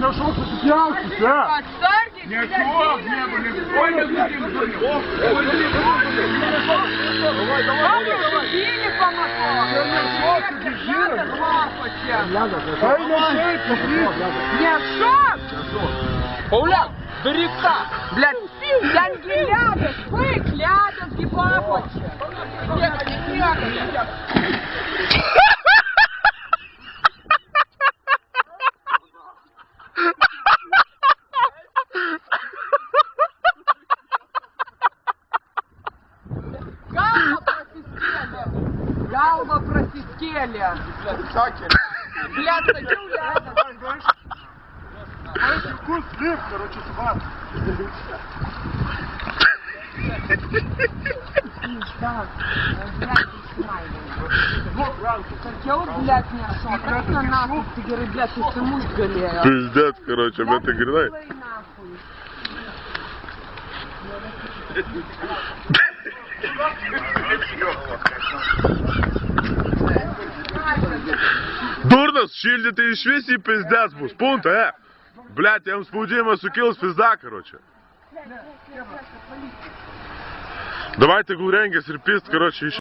Я шел засыпялся, да? Отстаньте, Не шел, не были. Ой, не давай, давай, давай. Били по мотору. Нет, шок! Пауляк, бери так! Блядь, я не ляда, вы ляда, гибапоче. Галва просистели. Блядь, садил ляда. Вкус слив, короче, сват. Хотел, блядь, не шел. Как на нахуй, ты говоришь, блядь, ты муж галея. Пиздец, короче, об этой гряной. Дурнос, шильди ты еще си пиздец, бус, пункт, Блядь, я вам спудима сукил с пизда, короче. Давайте гуренги, серпист, короче, еще.